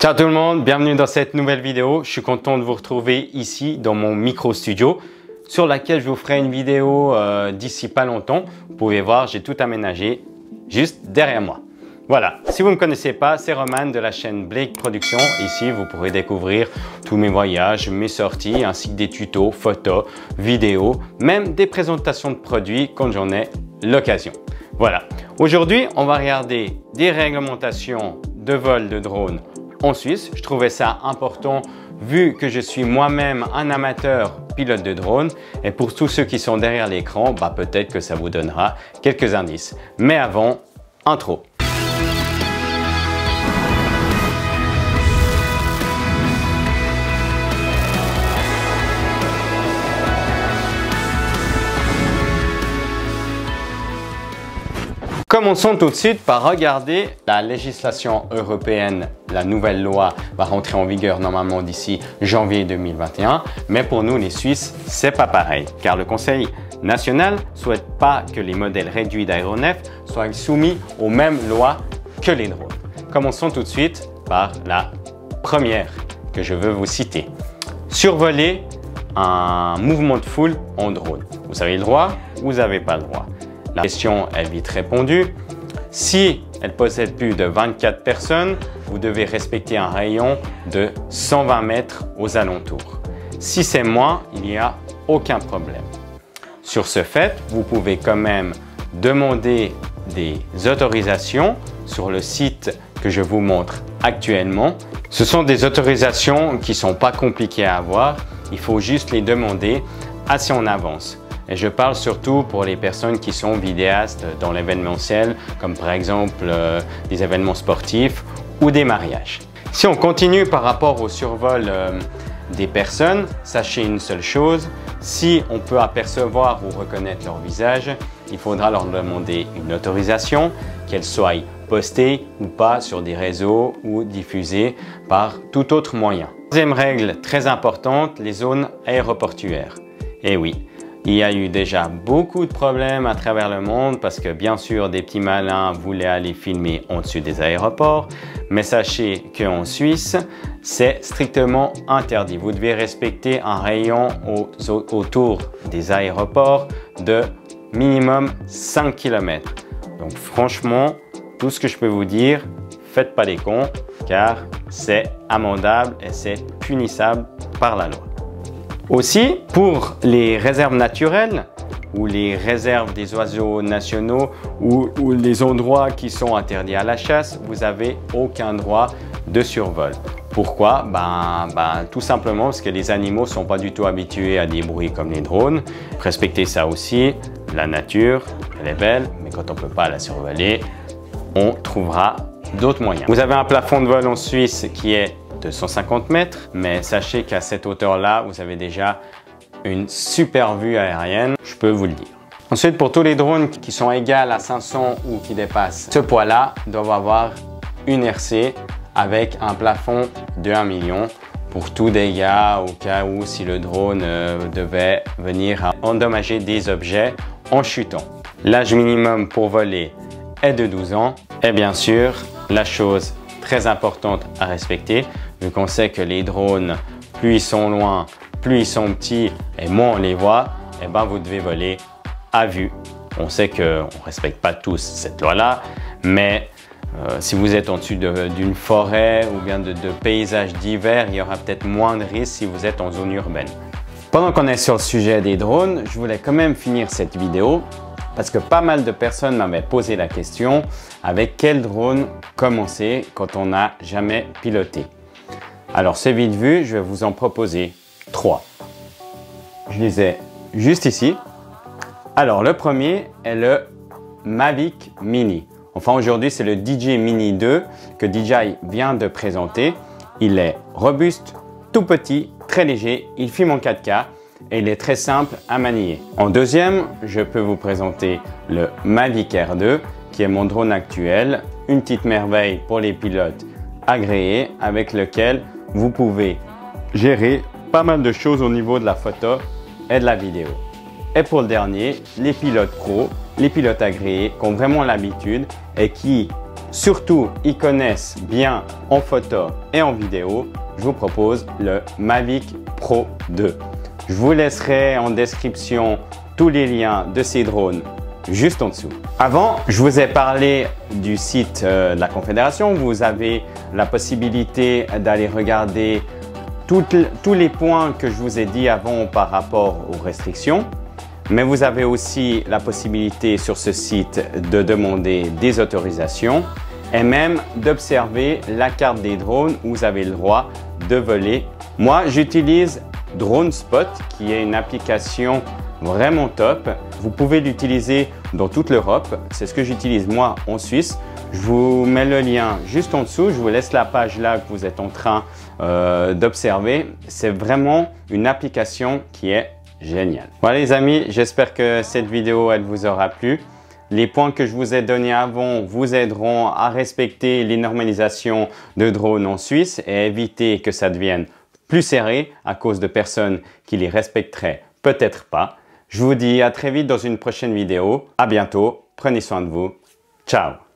Ciao tout le monde, bienvenue dans cette nouvelle vidéo. Je suis content de vous retrouver ici dans mon micro studio sur laquelle je vous ferai une vidéo d'ici pas longtemps. Vous pouvez voir, j'ai tout aménagé juste derrière moi. Voilà, si vous ne me connaissez pas, c'est Roman de la chaîne Blake Productions. Ici, vous pourrez découvrir tous mes voyages, mes sorties, ainsi que des tutos, photos, vidéos, même des présentations de produits quand j'en ai l'occasion. Voilà, aujourd'hui, on va regarder des réglementations de vol de drone en Suisse. Je trouvais ça important vu que je suis moi-même un amateur pilote de drone et pour tous ceux qui sont derrière l'écran, peut-être que ça vous donnera quelques indices. Mais avant, intro. Commençons tout de suite par regarder la législation européenne. La nouvelle loi va rentrer en vigueur normalement d'ici janvier 2021. Mais pour nous les Suisses, c'est pas pareil. Car le Conseil national ne souhaite pas que les modèles réduits d'aéronefs soient soumis aux mêmes lois que les drones. Commençons tout de suite par la première que je veux vous citer. Survoler un mouvement de foule en drone. Vous avez le droit, vous n'avez pas le droit. La question est vite répondue. Si elle possède plus de 24 personnes, vous devez respecter un rayon de 120 mètres aux alentours. Si c'est moins, il n'y a aucun problème. Sur ce fait, vous pouvez quand même demander des autorisations sur le site que je vous montre actuellement. Ce sont des autorisations qui ne sont pas compliquées à avoir. Il faut juste les demander assez en avance. Et je parle surtout pour les personnes qui sont vidéastes dans l'événementiel, comme par exemple des événements sportifs ou des mariages. Si on continue par rapport au survol des personnes, sachez une seule chose, si on peut apercevoir ou reconnaître leur visage, il faudra leur demander une autorisation, qu'elle soit postée ou pas sur des réseaux ou diffusée par tout autre moyen. Deuxième règle très importante, les zones aéroportuaires. Et oui. Il y a eu déjà beaucoup de problèmes à travers le monde parce que bien sûr des petits malins voulaient aller filmer au-dessus des aéroports, mais sachez qu'en Suisse, c'est strictement interdit. Vous devez respecter un rayon autour des aéroports de minimum 5 km. Donc franchement, tout ce que je peux vous dire, faites pas les cons car c'est amendable et c'est punissable par la loi. Aussi, pour les réserves naturelles ou les réserves des oiseaux nationaux ou les endroits qui sont interdits à la chasse, vous n'avez aucun droit de survol. Pourquoi? Tout simplement parce que les animaux ne sont pas du tout habitués à des bruits comme les drones. Respectez ça aussi, la nature, elle est belle, mais quand on ne peut pas la survoler, on trouvera d'autres moyens. Vous avez un plafond de vol en Suisse qui est de 150 mètres, mais sachez qu'à cette hauteur-là, vous avez déjà une super vue aérienne, je peux vous le dire. Ensuite, pour tous les drones qui sont égales à 500 ou qui dépassent ce poids-là, doivent avoir une RC avec un plafond de 1 million pour tout dégât au cas où si le drone devait venir endommager des objets en chutant. L'âge minimum pour voler est de 12 ans et bien sûr, la chose très importante à respecter, vu qu'on sait que les drones, plus ils sont loin, plus ils sont petits et moins on les voit, vous devez voler à vue. On sait qu'on ne respecte pas tous cette loi-là, mais si vous êtes en dessus d'une forêt ou bien de paysages divers, il y aura peut-être moins de risques si vous êtes en zone urbaine. Pendant qu'on est sur le sujet des drones, je voulais quand même finir cette vidéo parce que pas mal de personnes m'avaient posé la question avec quel drone commencer quand on n'a jamais piloté. Alors c'est vite vu, je vais vous en proposer 3. Je les ai juste ici. Alors le premier est le Mavic Mini. Enfin aujourd'hui c'est le DJI Mini 2 que DJI vient de présenter. Il est robuste, tout petit, très léger, il filme en 4K. Et il est très simple à manier. En deuxième, je peux vous présenter le Mavic Air 2 qui est mon drone actuel, une petite merveille pour les pilotes agréés avec lequel vous pouvez gérer pas mal de choses au niveau de la photo et de la vidéo. Et pour le dernier, les pilotes pros, les pilotes agréés qui ont vraiment l'habitude et qui surtout ils connaissent bien en photo et en vidéo, je vous propose le Mavic Pro 2. Je vous laisserai en description tous les liens de ces drones juste en dessous. Avant, je vous ai parlé du site de la Confédération. Vous avez la possibilité d'aller regarder tous les points que je vous ai dit avant par rapport aux restrictions. Mais vous avez aussi la possibilité sur ce site de demander des autorisations et même d'observer la carte des drones où vous avez le droit de voler. Moi, j'utilise DroneSpot qui est une application vraiment top. Vous pouvez l'utiliser dans toute l'Europe. C'est ce que j'utilise moi en Suisse. Je vous mets le lien juste en dessous. Je vous laisse la page là que vous êtes en train d'observer. C'est vraiment une application qui est géniale. Voilà les amis, j'espère que cette vidéo elle vous aura plu. Les points que je vous ai donnés avant vous aideront à respecter les normalisations de drones en Suisse et éviter que ça devienne plus serré à cause de personnes qui les respecteraient peut-être pas. Je vous dis à très vite dans une prochaine vidéo. À bientôt. Prenez soin de vous. Ciao.